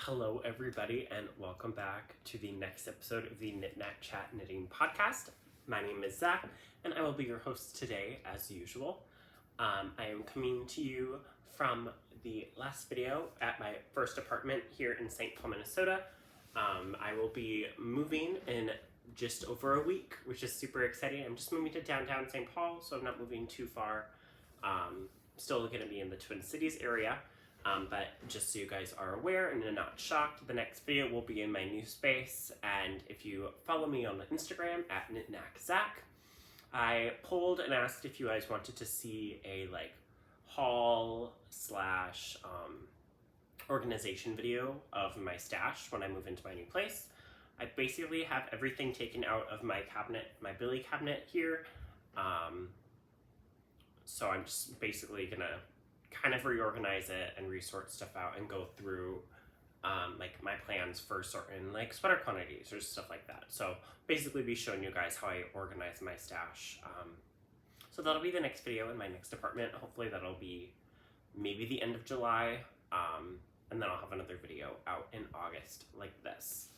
Hello everybody and welcome back to the next episode of the KnitKnackChat knitting podcast. My name is Zach and I will be your host today as usual. I am coming to you from the last video at my first apartment here in St. Paul, Minnesota. I will be moving in just over a week, which is super exciting. I'm just moving to downtown St. Paul, so I'm not moving too far. Still going to be in the Twin Cities area. But just so you guys are aware and are not shocked, the next video will be in my new space. And if you follow me on Instagram at KnitKnackChat, I polled and asked if you guys wanted to see a haul slash organization video of my stash when I move into my new place. I basically have everything taken out of my cabinet, my Billy cabinet here. So I'm just basically gonna kind of reorganize it and resort stuff out and go through my plans for certain sweater quantities or stuff like that. So basically be showing you guys how I organize my stash. So that'll be the next video in my next apartment. Hopefully that'll be maybe the end of July. And then I'll have another video out in August like this.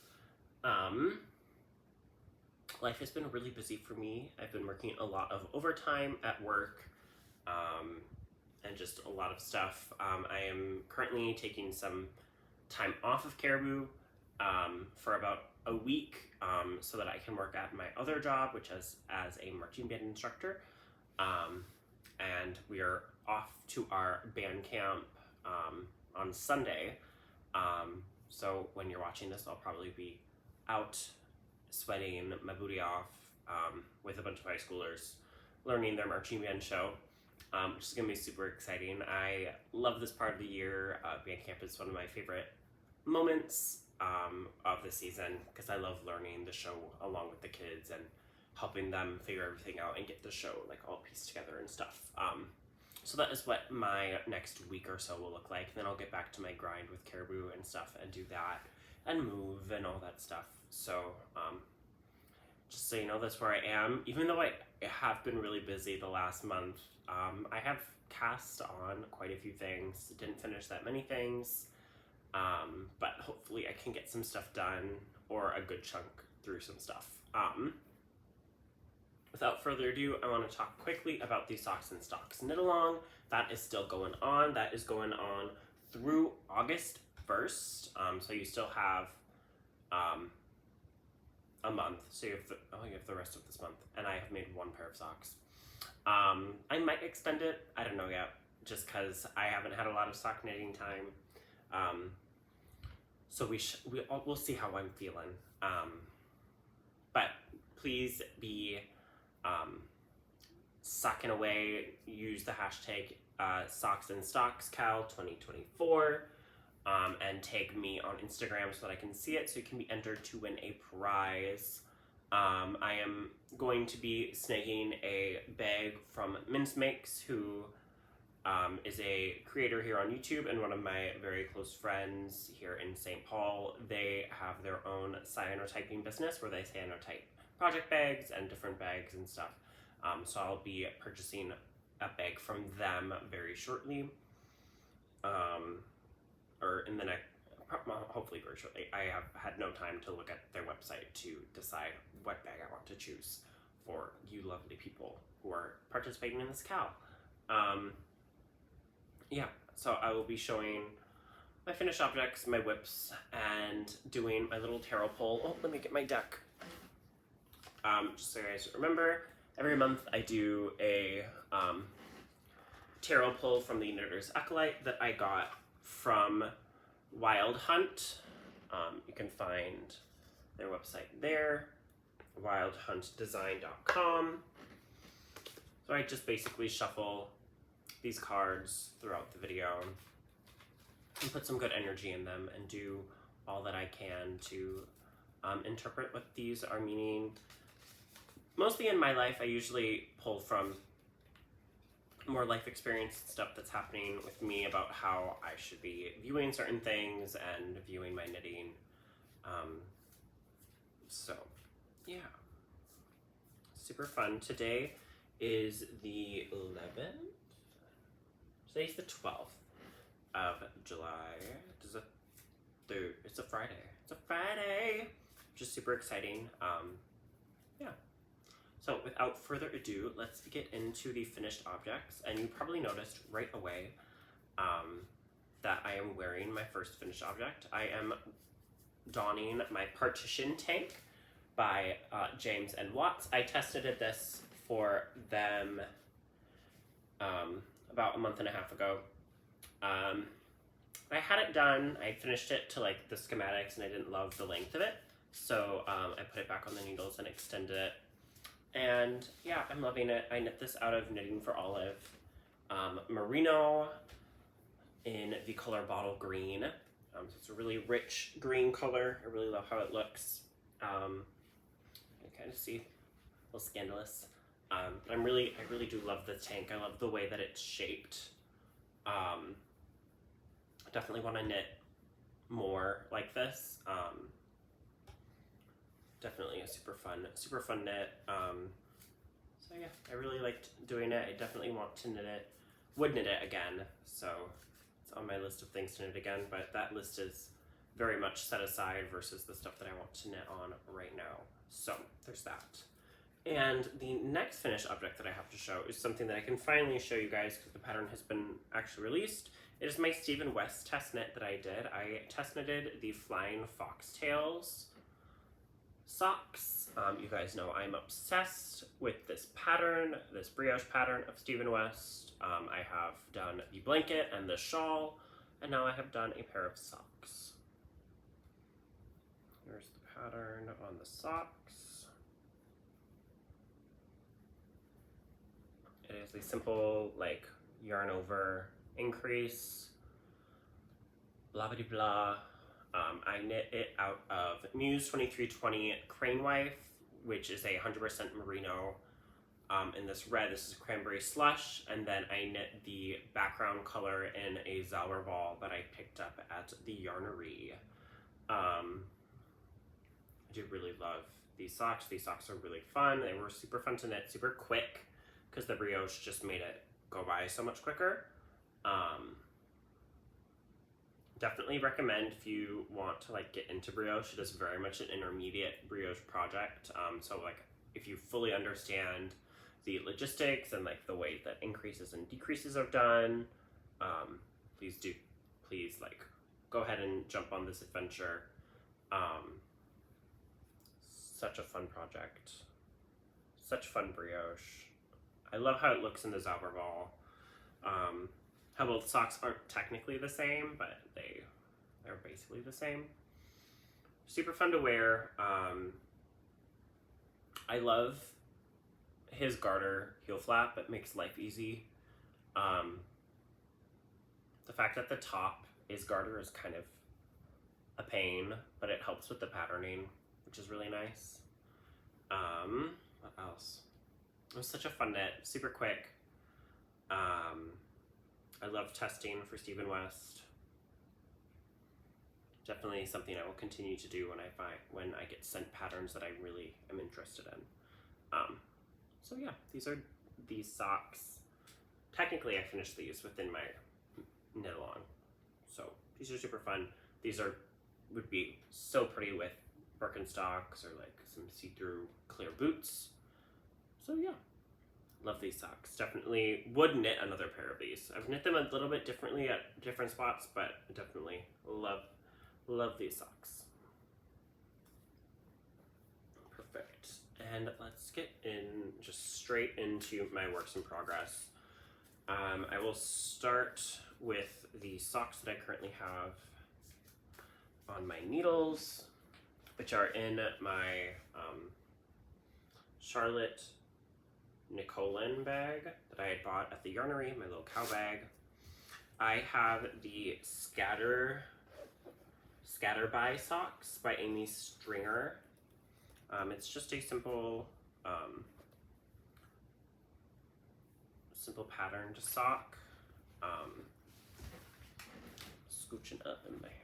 Life has been really busy for me. I've been working a lot of overtime at work. And just a lot of stuff. I am currently taking some time off of Caribou for about a week so that I can work at my other job, which is as a marching band instructor. And we are off to our band camp on Sunday. So when you're watching this, I'll probably be out sweating my booty off with a bunch of high schoolers learning their marching band show. Which is going to be super exciting. I love this part of the year. Band camp is one of my favorite moments of the season because I love learning the show along with the kids and helping them figure everything out and get the show all pieced together and stuff. So that is what my next week or so will look like. Then I'll get back to my grind with Caribou and stuff and do that and move and all that stuff. So just so you know, that's where I am. Even though I have been really busy the last month, I have cast on quite a few things. Didn't finish that many things, but hopefully I can get some stuff done or a good chunk through some stuff. Without further ado, I want to talk quickly about the Socks and Stocks knit along. That is still going on. That is going on through August 1st. So you still have a month. So you have the rest of this month, and I have made one pair of socks. I might extend it. I don't know yet, just because I haven't had a lot of sock knitting time. So we'll see how I'm feeling. But please be socking away. Use the hashtag Socks and Stocks KAL 2024. And tag me on Instagram so that I can see it, so you can be entered to win a prize. I am going to be snagging a bag from Mince Makes, who is a creator here on YouTube and one of my very close friends here in St. Paul. They have their own cyanotyping business where they cyanotype project bags and different bags and stuff. So I'll be purchasing a bag from them very shortly. Or in the next, hopefully very shortly. I have had no time to look at their website to decide what bag I want to choose for you lovely people who are participating in this KAL. Yeah, so I will be showing my finished objects, my whips, and doing my little tarot pull. Oh, let me get my deck. Just so you guys remember, every month I do a tarot pull from the Knitter's Acolyte that I got from Wild Hunt. You can find their website there, wildhuntdesign.com. So I just basically shuffle these cards throughout the video and put some good energy in them and do all that I can to interpret what these are meaning. Mostly in my life, I usually pull from more life experience and stuff that's happening with me about how I should be viewing certain things and viewing my knitting. So yeah, super fun. Today is the 11th. Today's the 12th of July. It's a Friday. It's a Friday, which is super exciting. Yeah. So without further ado, let's get into the finished objects. And you probably noticed right away that I am wearing my first finished object. I am donning my Partition Tank by James and Watts. I tested this for them about a month and a half ago. I had it done. I finished it to like the schematics and I didn't love the length of it. So I put it back on the needles and extended it. And yeah, I'm loving it. I knit this out of Knitting for Olive merino in the color bottle green. So it's a really rich green color. I really love how it looks. You kind of see a little scandalous. But I really do love the tank. I love the way that it's shaped. I definitely want to knit more like this. Definitely a super fun knit. So yeah, I really liked doing it. I definitely want to knit it, would knit it again. So it's on my list of things to knit again, but that list is very much set aside versus the stuff that I want to knit on right now. So there's that. And the next finished object that I have to show is something that I can finally show you guys because the pattern has been actually released. It is my Stephen West test knit that I did. I test knitted the Flying Foxtails socks. You guys know I'm obsessed with this pattern, this brioche pattern of Stephen West. I have done the blanket and the shawl, and now I have done a pair of socks. Here's the pattern on the socks. It is a simple, like, yarn over increase, blah blah blah. I knit it out of Muse 2320 Crane Wife, which is a 100% merino. In this red, this is cranberry slush, and then I knit the background color in a Zauberwald that I picked up at the Yarnery. I do really love these socks. These socks are really fun. They were super fun to knit, super quick, because the brioche just made it go by so much quicker. Definitely recommend if you want to like get into brioche. It is very much an intermediate brioche project. So like if you fully understand the logistics and like the way that increases and decreases are done, please like go ahead and jump on this adventure. Such a fun project. Such fun brioche. I love how it looks in the Zauberwald. How both socks aren't technically the same, but they're basically the same. Super fun to wear. I love his garter heel flap. It makes life easy. The fact that the top is garter is kind of a pain, but it helps with the patterning, which is really nice. What else? It was such a fun knit, super quick. I love testing for Stephen West. Definitely something I will continue to do when I get sent patterns that I really am interested in. So yeah, these are these socks. Technically, I finished these within my knit along. So these are super fun. These would be so pretty with Birkenstocks or like some see-through clear boots. So yeah. Love these socks. Definitely would knit another pair of these. I've knit them a little bit differently at different spots, but definitely love these socks. Perfect. And let's get just straight into my works in progress. I will start with the socks that I currently have on my needles, which are in my Charlotte Nicolin bag that I had bought at the Yarnery, my little cow bag. I have the Scatterby socks by Amy Stringer. It's just a simple patterned sock. Scooching up in my.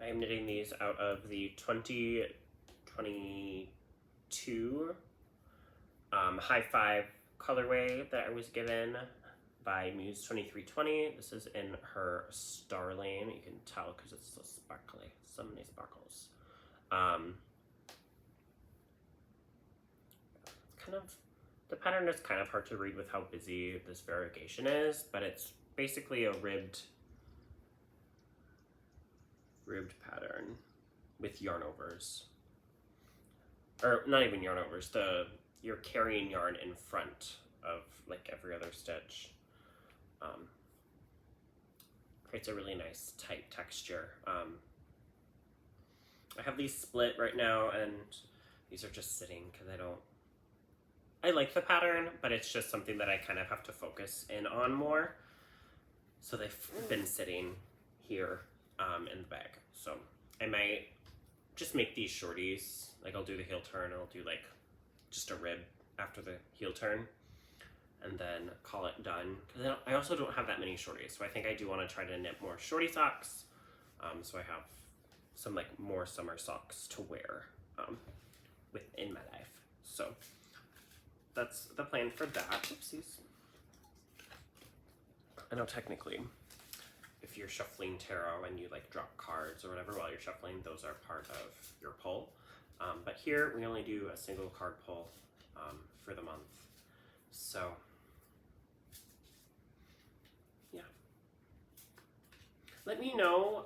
I am knitting these out of the 2022 High 5 colorway that I was given by Muse 2320. This is in her Starling. You can tell because it's so sparkly. So many sparkles. It's kind of, the pattern is kind of hard to read with how busy this variegation is, but it's basically a ribbed pattern with yarn overs. Or not even yarn overs, you're carrying yarn in front of like every other stitch. Creates a really nice tight texture. I have these split right now, and these are just sitting because I like the pattern, but it's just something that I kind of have to focus in on more. So they've been sitting here in the bag. So I might just make these shorties. Like I'll do the heel turn, I'll do like just a rib after the heel turn, and then call it done. Because I also don't have that many shorties, so I think I do want to try to knit more shorty socks. So I have some like more summer socks to wear within my life. So that's the plan for that. Oopsies. I know technically, if you're shuffling tarot and you like drop cards or whatever while you're shuffling, those are part of your pull. But here we only do a single card pull for the month. So yeah. Let me know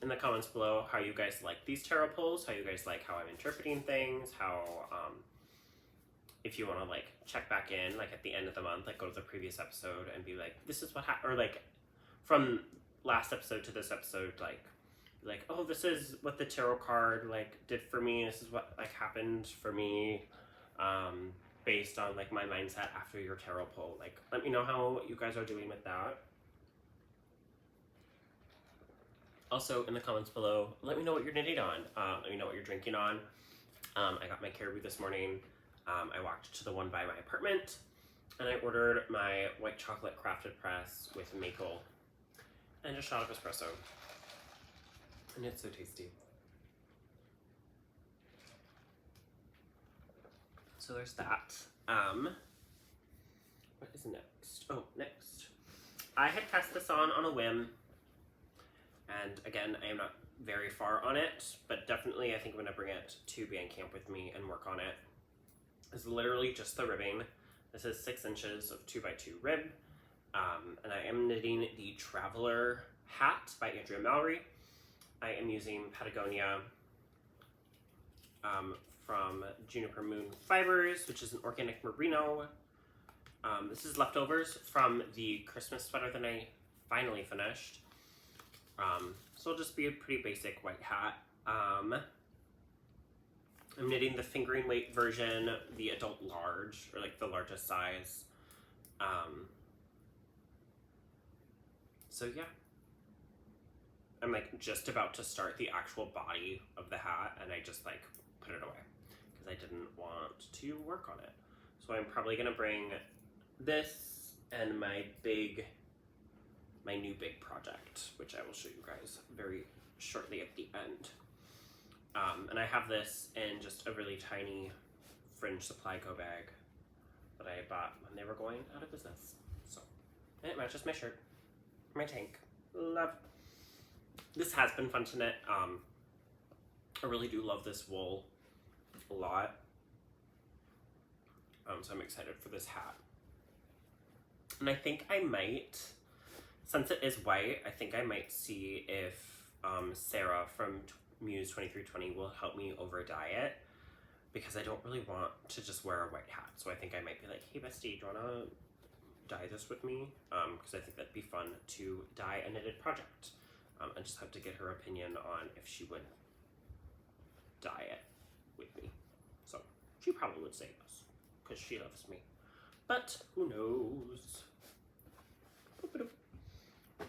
in the comments below how you guys like these tarot pulls, how you guys like how I'm interpreting things, how if you want to like check back in like at the end of the month, like go to the previous episode and be like, this is what happened, or like from last episode to this episode, like, oh, this is what the tarot card like did for me, this is what like happened for me based on like my mindset after your tarot pull. Like let me know how you guys are doing with that. Also in the comments below, let me know what you're knitting on. Let me know what you're drinking on. I got my Caribou this morning. I walked to the one by my apartment and I ordered my white chocolate crafted press with maple and a shot of espresso. And it's so tasty. So there's that. What is next? Oh, next. I had cast this on a whim. And again, I am not very far on it, but definitely I think I'm gonna bring it to band camp with me and work on it. It's literally just the ribbing. This is 6 inches of 2x2 rib. And I am knitting the Traveler hat by Andrea Mowry. I am using Patagonia from Juniper Moon Fibers, which is an organic merino. This is leftovers from the Christmas sweater that I finally finished. So it'll just be a pretty basic white hat. I'm knitting the fingering weight version, the adult large, or like the largest size. So yeah. I'm like just about to start the actual body of the hat, and I just like put it away because I didn't want to work on it. So I'm probably gonna bring this and my new big project, which I will show you guys very shortly at the end. And I have this in just a really tiny fringe supply go bag that I bought when they were going out of business. So, and it matches my shirt, my tank. Love. This has been fun to knit. I really do love this wool a lot. So I'm excited for this hat. And I think I might, since it is white, I think I might see if Sarah from Muse 2320 will help me over dye it, because I don't really want to just wear a white hat. So I think I might be like, hey bestie, do you wanna dye this with me? Because I think that'd be fun to dye a knitted project. I just have to get her opinion on if she would dye it with me. So she probably would say yes, because she loves me. But who knows?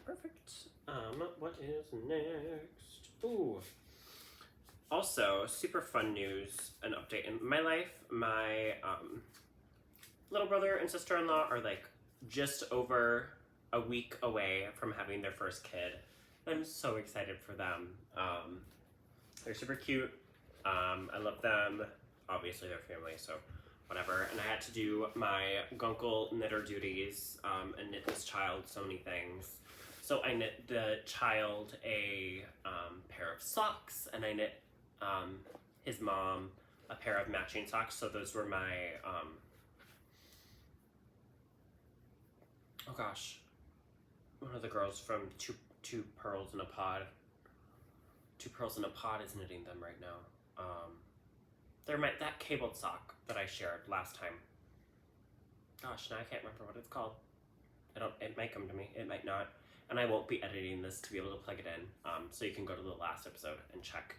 Perfect. What is next? Ooh. Also, super fun news, an update in my life. My little brother and sister-in-law are like just over a week away from having their first kid. I'm so excited for them. They're super cute. I love them. Obviously, they're family, so whatever. And I had to do my gunkle knitter duties and knit this child so many things. So I knit the child a pair of socks, and I knit his mom a pair of matching socks. So those were my, oh gosh, one of the girls from Two Pearls in a Pod. Two Pearls in a Pod is knitting them right now. They're that cabled sock that I shared last time. Gosh, now I can't remember what it's called. It might come to me, it might not. And I won't be editing this to be able to plug it in. So you can go to the last episode and check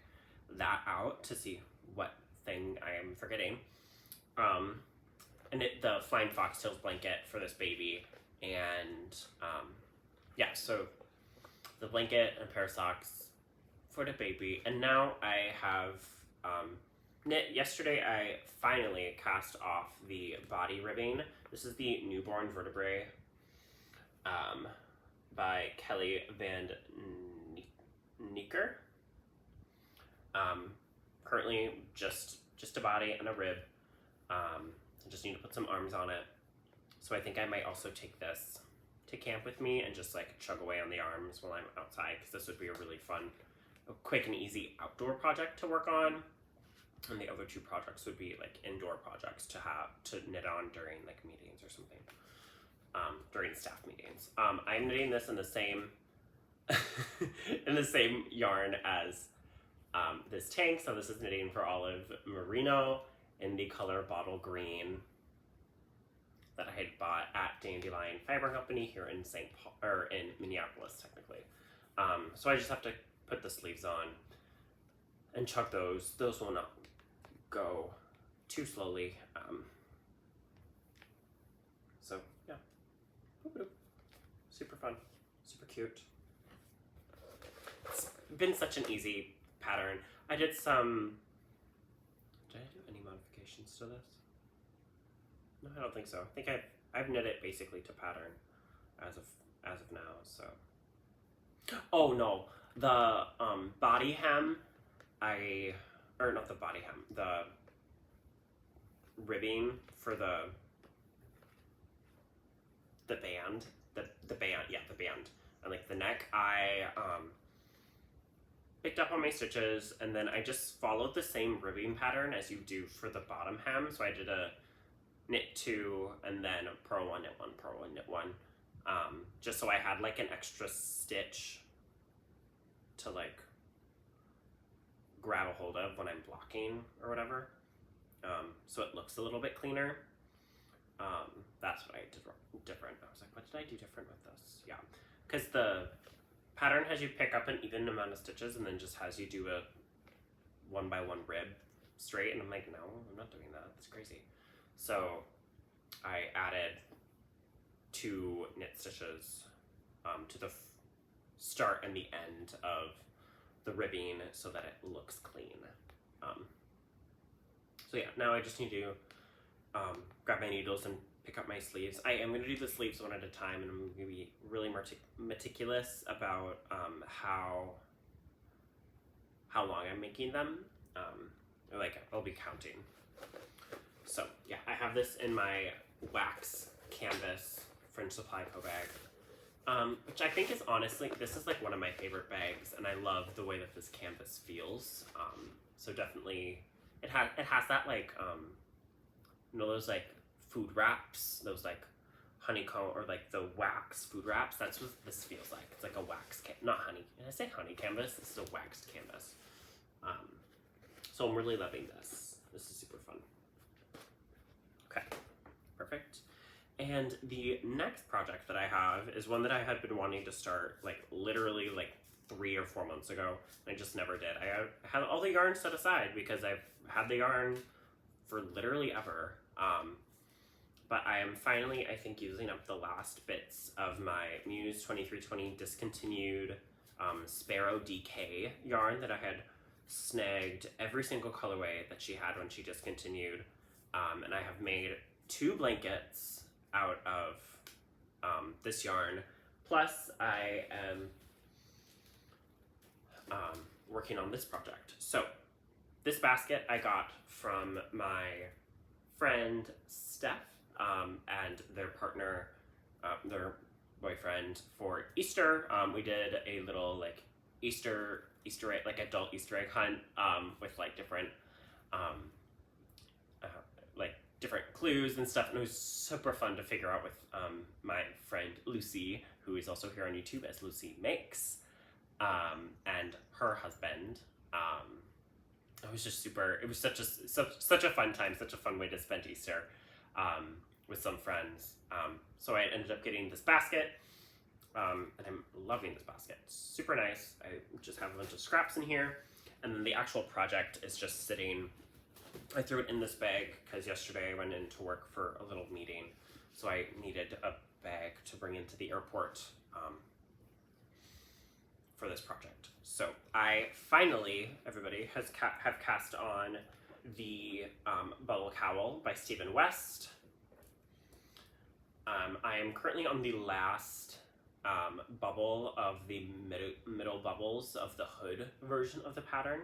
that out to see what thing I am forgetting. And the Flying Foxtails blanket for this baby. And yeah, so the blanket and a pair of socks for the baby. And now I have knit. Yesterday I finally cast off the body ribbing. This is the Newborn Vertebrae by Kelly Van Niekerk. Currently just a body and a rib. I just need to put some arms on it. So I think I might also take this to camp with me and just like chug away on the arms while I'm outside, because this would be a really fun, quick and easy outdoor project to work on. And the other two projects would be like indoor projects to knit on during like meetings or something, during staff meetings. I'm knitting this in the same in the same yarn as this tank. So this is knitting for Olive Merino in the color bottle green that I had bought at Dandelion Fiber Company here in in Minneapolis, technically. So I just have to put the sleeves on and chug those. Those will not go too slowly. So yeah, super fun, super cute. It's been such an easy pattern. I did some. Did I do any modifications to this? No, I don't think so. I think I've knit it basically to pattern as of now. So. Oh no, the body hem. Not the body hem. The ribbing for the band. The band. Yeah, the band. And like the neck. I picked up on my stitches, and then I just followed the same ribbing pattern as you do for the bottom hem. So I did a knit 2 and then purl 1, knit 1, purl 1, knit 1, just so I had like an extra stitch to like grab a hold of when I'm blocking or whatever, so it looks a little bit cleaner. That's what I did different. I was like, what did I do different with this? Yeah, because the pattern has you pick up an even amount of stitches and then just has you do a 1 by 1 rib straight, and I'm like, no, I'm not doing that. That's crazy. So I added 2 knit stitches to the start and the end of the ribbing so that it looks clean. So yeah, now I just need to grab my needles and pick up my sleeves. I am going to do the sleeves one at a time, and I'm going to be really meticulous about how long I'm making them. I'll be counting. So yeah, I have this in my wax canvas French Supply Co bag, which I think is honestly, this is like one of my favorite bags, and I love the way that this canvas feels. So definitely, it has that like, those like food wraps, those like honeycomb or like the wax food wraps. That's what this feels like. It's like a wax, not honey. Did I say honey canvas? This is a waxed canvas. So I'm really loving this. This is super fun. Okay, perfect. And the next project that I have is one that I had been wanting to start like literally like 3 or 4 months ago, and I just never did. I had all the yarn set aside because I've had the yarn for literally ever. But I am finally, I think, using up the last bits of my Muse 2320 discontinued Sparrow DK yarn that I had snagged every single colorway that she had when she discontinued. And I have made 2 blankets out of this yarn. Plus, I am working on this project. So, this basket I got from my friend Steph and their partner, their boyfriend for Easter. We did a little like Easter egg, like adult Easter egg hunt with like different different clues and stuff, and it was super fun to figure out with my friend Lucy, who is also here on YouTube as Lucy Makes, and her husband. It was just super. It was such a fun time, such a fun way to spend Easter with some friends. So I ended up getting this basket, and I'm loving this basket. It's super nice. I just have a bunch of scraps in here, and then the actual project is just sitting. I threw it in this bag because yesterday I went into work for a little meeting, so I needed a bag to bring into the airport for this project. So I finally, everybody, have cast on the Bubble Cowl by Stephen West. I am currently on the last bubble of the middle bubbles of the hood version of the pattern.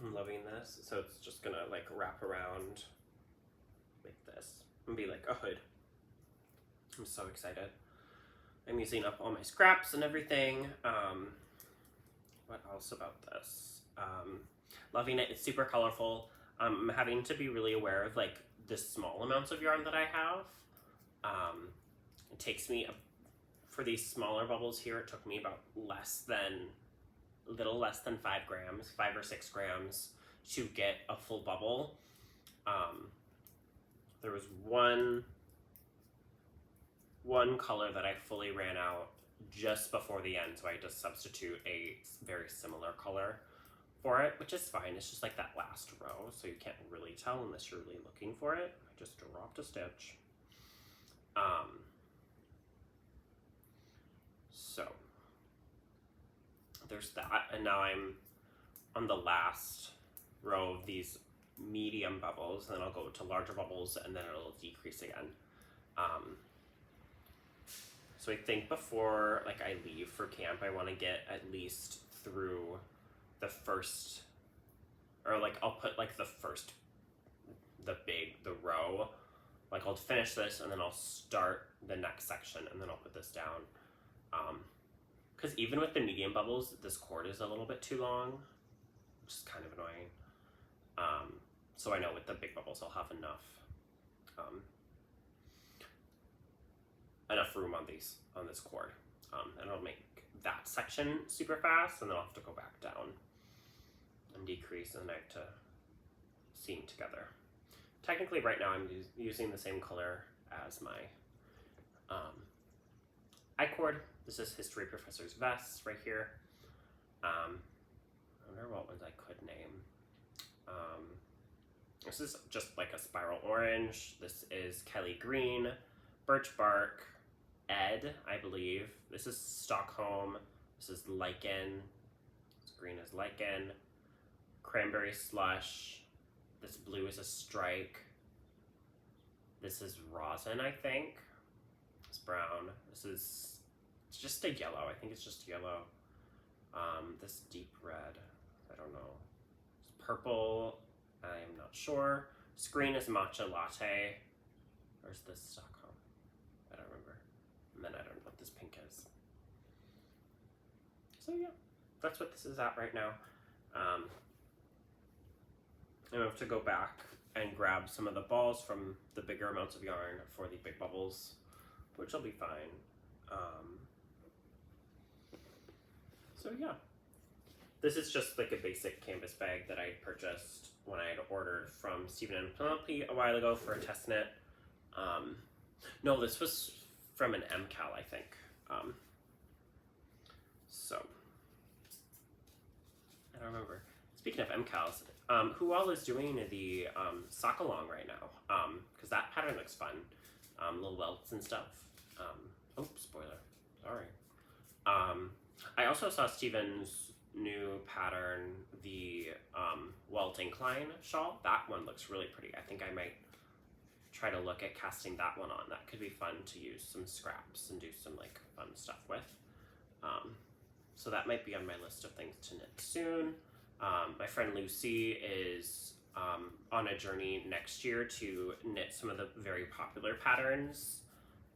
I'm loving this. So it's just gonna like wrap around like this and be like a hood. I'm so excited. I'm using up all my scraps and everything. What else about this? Loving it. It's super colorful. I'm having to be really aware of like the small amounts of yarn that I have. It takes me, for these smaller bubbles here, it took me about a little less than 5 grams, 5 or 6 grams to get a full bubble. There was one color that I fully ran out just before the end, so I had to substitute a very similar color for it, which is fine. It's just like that last row, so you can't really tell unless you're really looking for it. I just dropped a stitch. So there's that, and now I'm on the last row of these medium bubbles, and then I'll go to larger bubbles, and then it'll decrease again. So I think before like I leave for camp, I want to get at least through the first, or like I'll put like the row, like I'll finish this and then I'll start the next section and then I'll put this down. Because even with the medium bubbles, this cord is a little bit too long, which is kind of annoying. So I know with the big bubbles I'll have enough room on this cord, and it'll make that section super fast, and then I'll have to go back down and decrease, and I have to seam together. Technically right now I'm using the same color as my I-cord. This is History Professor's Vest right here. I wonder what ones I could name. This is just like a spiral orange. This is Kelly Green, Birch Bark, Ed, I believe. This is Stockholm. This is Lichen. This green is Lichen. Cranberry Slush. This blue is a Strike. This is Rosin, I think. It's brown. It's just a yellow. I think it's just yellow. This deep red, I don't know. It's purple, I am not sure. This green is Matcha Latte. Where's this Stockholm? I don't remember. And then I don't know what this pink is. So yeah, that's what this is at right now. I have to go back and grab some of the balls from the bigger amounts of yarn for the big bubbles, which will be fine. So yeah, this is just like a basic canvas bag that I purchased when I had ordered from Stephen and Penelope a while ago for a test knit. No, this was from an KNitKnackChat, I think. So I don't remember. Speaking of KNitKnackChats, who all is doing the sock along right now? Because that pattern looks fun. Little welts and stuff. Oh, spoiler. Sorry. I also saw Stephen's new pattern, the Welt Incline shawl. That one looks really pretty. I think I might try to look at casting that one on. That could be fun to use some scraps and do some like fun stuff with. So that might be on my list of things to knit soon. My friend Lucy is on a journey next year to knit some of the very popular patterns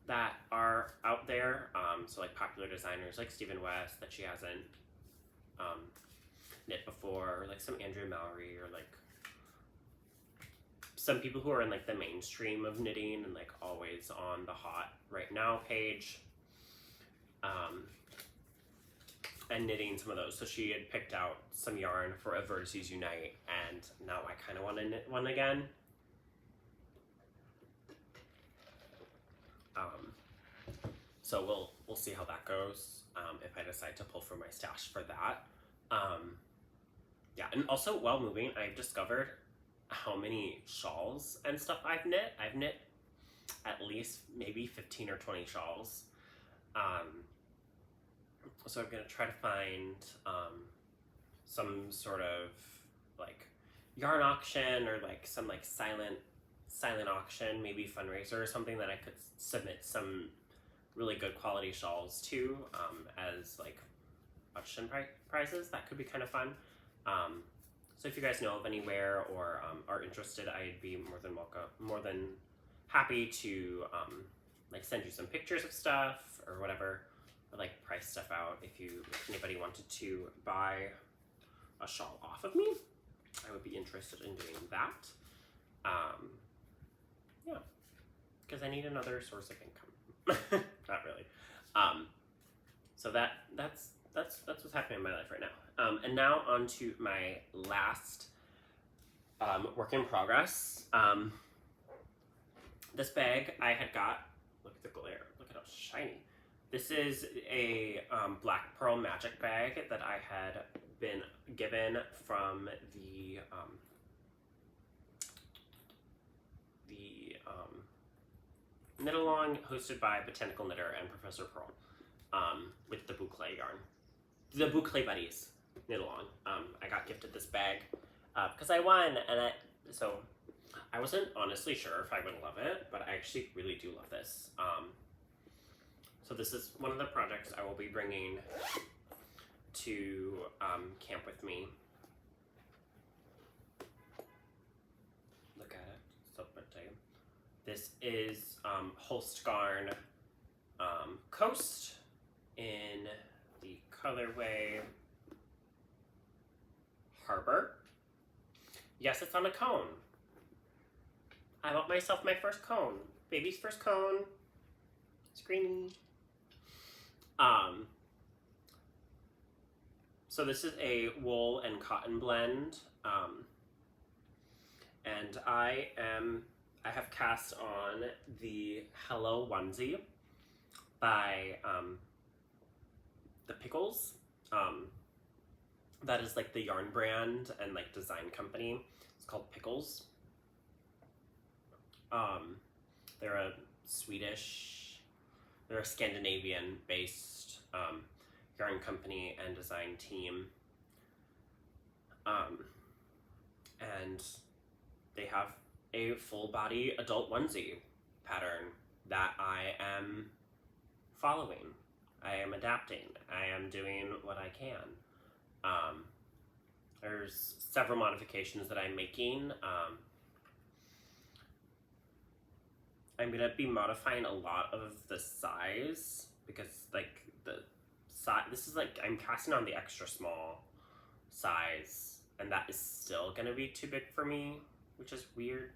that are out there. So like popular designers like Stephen West that she hasn't knit before, or like some Andrea Mowry, or like some people who are in like the mainstream of knitting and like always on the hot right now page. And knitting some of those. So she had picked out some yarn for a Vertices Unite, and now I kind of want to knit one again. So we'll see how that goes, if I decide to pull from my stash for that. Yeah, and also while moving, I've discovered how many shawls and stuff I've knit. I've knit at least maybe 15 or 20 shawls. So I'm gonna try to find some sort of like yarn auction, or like some like silent auction, maybe fundraiser or something, that I could submit some really good quality shawls to as like auction prizes. That could be kind of fun. So if you guys know of anywhere or are interested, I'd be more than happy to like send you some pictures of stuff or whatever, or like price stuff out. If anybody wanted to buy a shawl off of me, I would be interested in doing that. Yeah, because I need another source of income. Not really. So that's what's happening in my life right now. And now on to my last work in progress. This bag I had got, look at the glare, look at how shiny. This is a Black Pearl Magic bag that I had been given from the knit along hosted by Botanical Knitter and Professor Pearl, with the boucle yarn. The boucle buddies knit along. I got gifted this bag because I won, and so I wasn't honestly sure if I would love it, but I actually really do love this. So this is one of the projects I will be bringing to camp with me. Look at it, so pretty. This is Holst Garn Coast in the colorway Harbor. Yes, it's on a cone. I bought myself my first cone. Baby's first cone. Screaming. So this is a wool and cotton blend, and I have cast on the Hello Onesie by the Pickles. That is like the yarn brand and like design company. It's called Pickles. They're a Scandinavian-based yarn company and design team. And they have a full-body adult onesie pattern that I am following. I am adapting. I am doing what I can. There's several modifications that I'm making. I'm going to be modifying a lot of the size, because like the size, this is like, I'm casting on the extra small size, and that is still going to be too big for me, which is weird.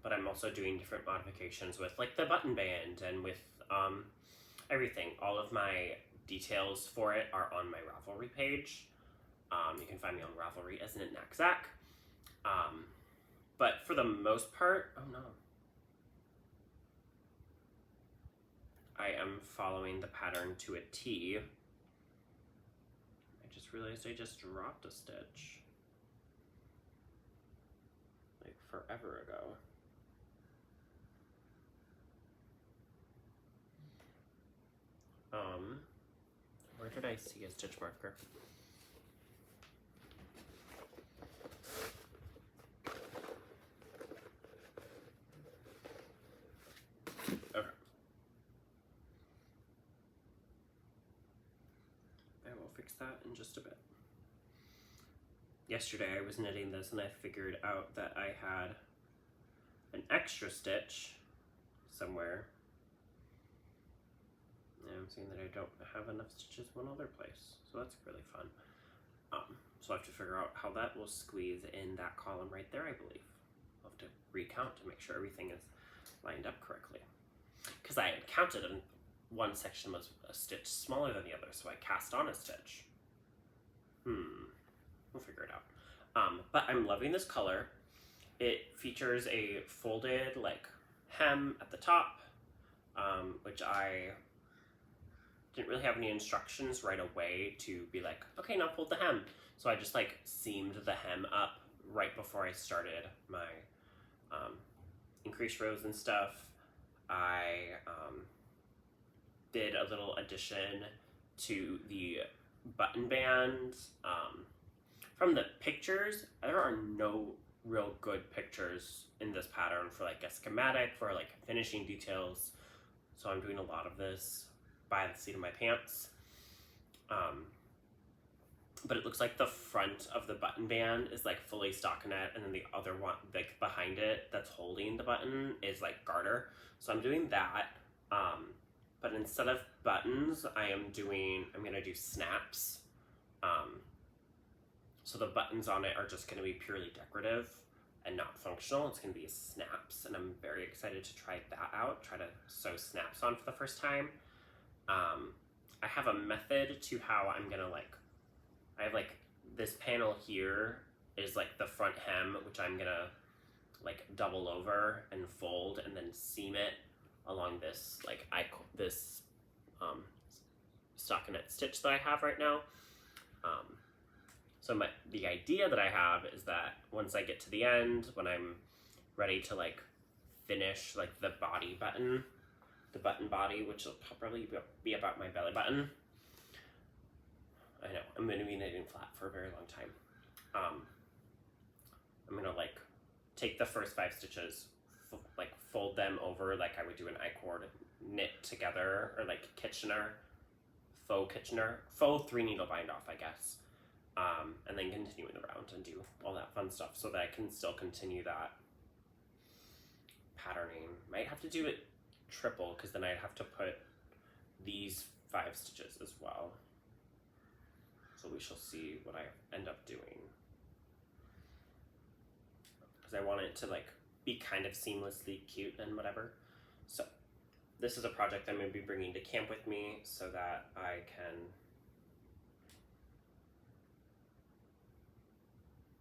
But I'm also doing different modifications with like the button band and with everything. All of my details for it are on my Ravelry page. You can find me on Ravelry as KnitKnackChat. But for the most part, oh no. I am following the pattern to a T. I just realized I just dropped a stitch. Like forever ago. Where did I see a stitch marker? Okay. I will fix that in just a bit. yesterday I was knitting this and I figured out that I had an extra stitch somewhere. And I'm seeing that I don't have enough stitches one other place, so that's really fun. So I have to figure out how that will squeeze in that column right there, I believe. I'll have to recount to make sure everything is lined up correctly. Because I had counted and one section was a stitch smaller than the other, so I cast on a stitch. We'll figure it out. But I'm loving this color. It features a folded like hem at the top, which I didn't really have any instructions right away to be like, okay, now fold the hem. So I just like seamed the hem up right before I started my increased rows and stuff. I did a little addition to the button band. From the pictures, there are no real good pictures in this pattern for like a schematic, for like finishing details. So I'm doing a lot of this by the seat of my pants. But it looks like the front of the button band is like fully stockinette, and then the other one like behind it that's holding the button is like garter. So I'm doing that. But instead of buttons, I'm gonna do snaps. So the buttons on it are just gonna be purely decorative and not functional. It's gonna be snaps, and I'm very excited to try that out, try to sew snaps on for the first time. I have a method to how I'm gonna I have like this panel here is like the front hem, which I'm gonna like double over and fold and then seam it along this stockinette stitch that I have right now. So the idea that I have is that once I get to the end, when I'm ready to like finish like the body button, the button body, which will probably be about my belly button. I know, I'm going to be knitting flat for a very long time. I'm going to like take the first 5 stitches, like fold them over like I would do an I-cord, knit together, or like faux 3 needle bind off, I guess. And then continuing around and do all that fun stuff so that I can still continue that patterning. Might have to do it triple, because then I'd have to put these 5 stitches as well. So we shall see what I end up doing. Because I want it to like be kind of seamlessly cute and whatever. So this is a project I'm going to be bringing to camp with me so that I can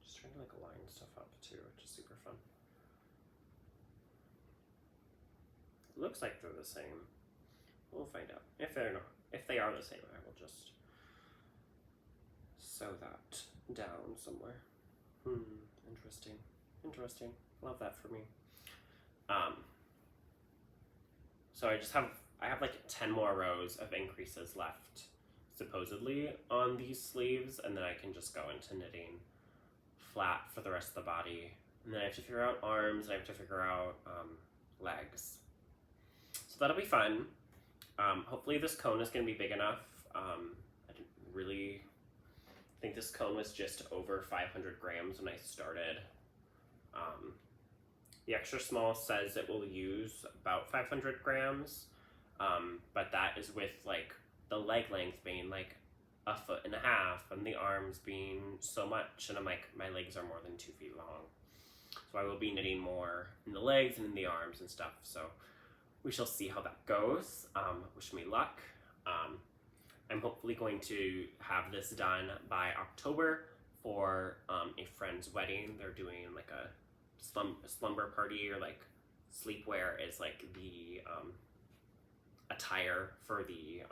just trying to like line stuff up too, which is super fun. It looks like they're the same. We'll find out. If they're not, if they are the same, I will just sew that down somewhere. Interesting. Interesting. Love that for me. So I have like 10 more rows of increases left, supposedly, on these sleeves, and then I can just go into knitting flat for the rest of the body. And then I have to figure out arms, and I have to figure out legs. So that'll be fun. Hopefully this cone is going to be big enough. I didn't really think this cone was just over 500 grams when I started. The extra small says it will use about 500 grams, but that is with like the leg length being like 1.5 feet and the arms being so much, and I'm like, my legs are more than 2 feet long. So I will be knitting more in the legs and in the arms and stuff, so we shall see how that goes. Wish me luck. I'm hopefully going to have this done by October for a friend's wedding. They're doing like a slumber party, or like sleepwear is like the attire for the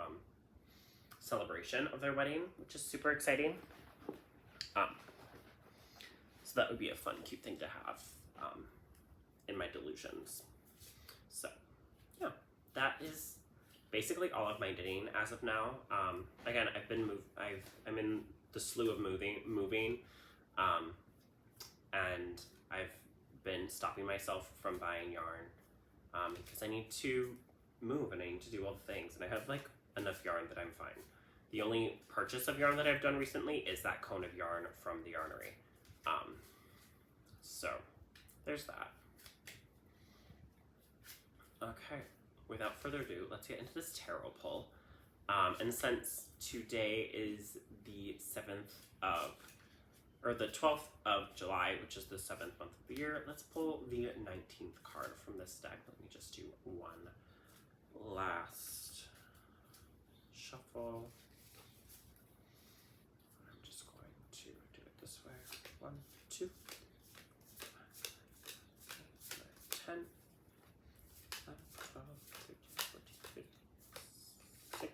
celebration of their wedding, which is super exciting. So that would be a fun, cute thing to have in my delusions. So yeah, that is basically all of my knitting as of now. Again, I'm in the slew of moving, and I've been stopping myself from buying yarn because I need to move and I need to do all the things, and I have like enough yarn that I'm fine. The only purchase of yarn that I've done recently is that cone of yarn from the yarnery. So there's that. Okay, without further ado, let's get into this tarot pull. And since today is the 12th of July, which is the 7th month of the year, let's pull the 19th card from this deck. Let me just do one last shuffle. I'm just going to do it this way. 1, 2, 5, 6, 7, 8, 9, 10, 11, 12, 13, 14, 15, 16,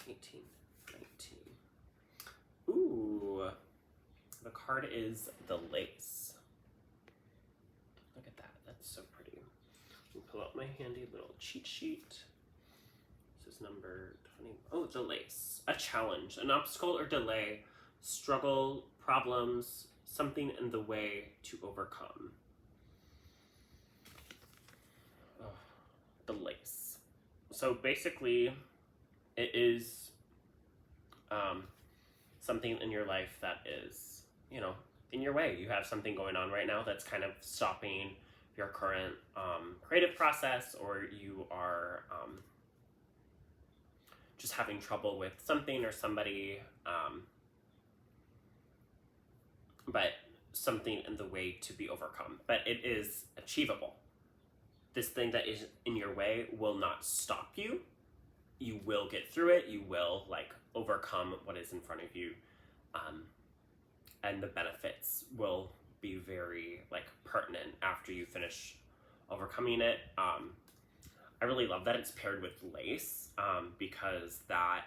18, 19. Ooh, the card is the lace. Look at that, that's so pretty. Let me pull out my handy little cheat sheet. This is number 20. Oh, the lace. A challenge, an obstacle or delay, struggle, problems, something in the way to overcome. Oh, the lace. So basically, it is something in your life that is, you know, in your way. You have something going on right now that's kind of stopping your current creative process, or you are just having trouble with something or somebody, but something in the way to be overcome. But it is achievable. This thing that is in your way will not stop you. You will get through it. You will like overcome what is in front of you, and the benefits will be very like pertinent after you finish overcoming it. I really love that it's paired with lace, because that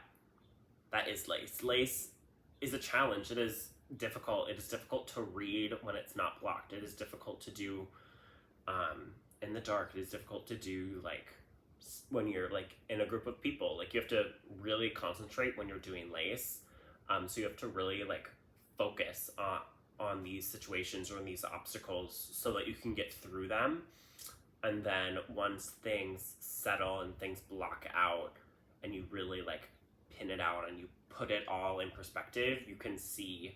is lace. Lace is a challenge. It is difficult. It is difficult to read when it's not blocked. It is difficult to do in the dark. It is difficult to do like when you're like in a group of people. Like you have to really concentrate when you're doing lace. So you have to really like focus on these situations or on these obstacles so that you can get through them. And then once things settle and things block out and you really like pin it out and you put it all in perspective, you can see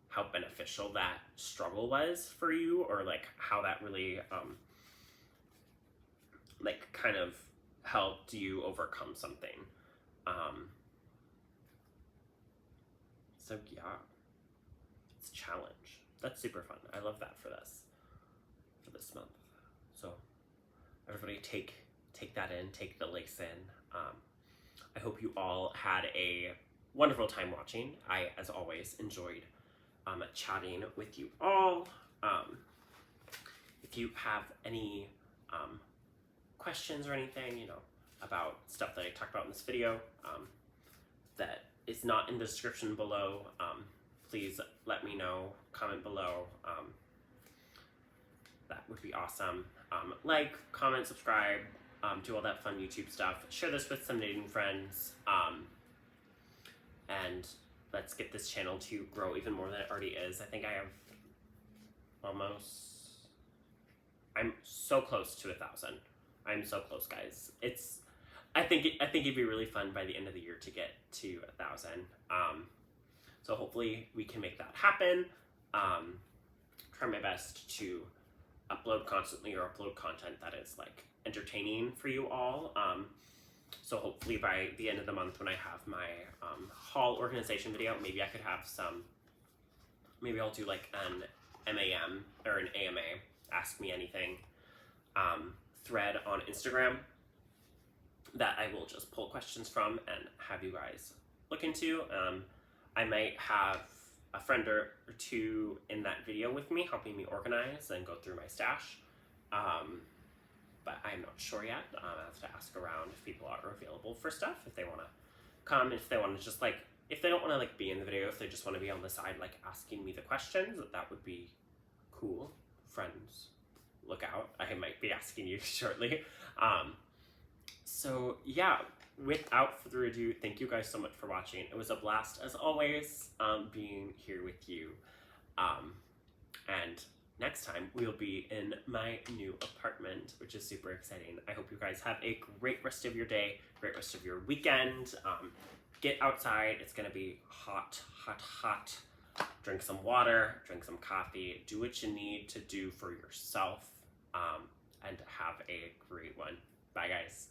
how beneficial that struggle was for you, or like how that really like kind of helped you overcome something. So yeah, it's a challenge. That's super fun. I love that for this month. So everybody take that in, take the lace in. I hope you all had a wonderful time watching. I, as always, enjoyed chatting with you all. If you have any questions or anything, you know, about stuff that I talked about in this video that is not in the description below, please let me know, comment below. That would be awesome. Like, comment, subscribe, do all that fun YouTube stuff. Share this with some knitting friends. And let's get this channel to grow even more than it already is. I think I have I'm so close to 1,000. I'm so close, guys. I think it'd be really fun by the end of the year to get to 1,000. So hopefully we can make that happen. Try my best to upload constantly, or upload content that is like entertaining for you all. So hopefully by the end of the month, when I have my haul organization video, maybe I could have maybe I'll do like an MAM or an AMA, Ask Me Anything, thread on Instagram that I will just pull questions from and have you guys look into. I might have a friend or two in that video with me, helping me organize and go through my stash. But I'm not sure yet. I have to ask around if people are available for stuff, if they want to come, if they want to just like, if they don't want to like be in the video, if they just want to be on the side like asking me the questions, that would be cool. Friends, look out. I might be asking you shortly. So yeah, without further ado, thank you guys so much for watching. It was a blast as always, being here with you. And next time we'll be in my new apartment, which is super exciting. I hope you guys have a great rest of your day, great rest of your weekend. get outside. It's gonna be hot, hot, hot. Drink some water, drink some coffee, do what you need to do for yourself, and have a great one. Bye, guys.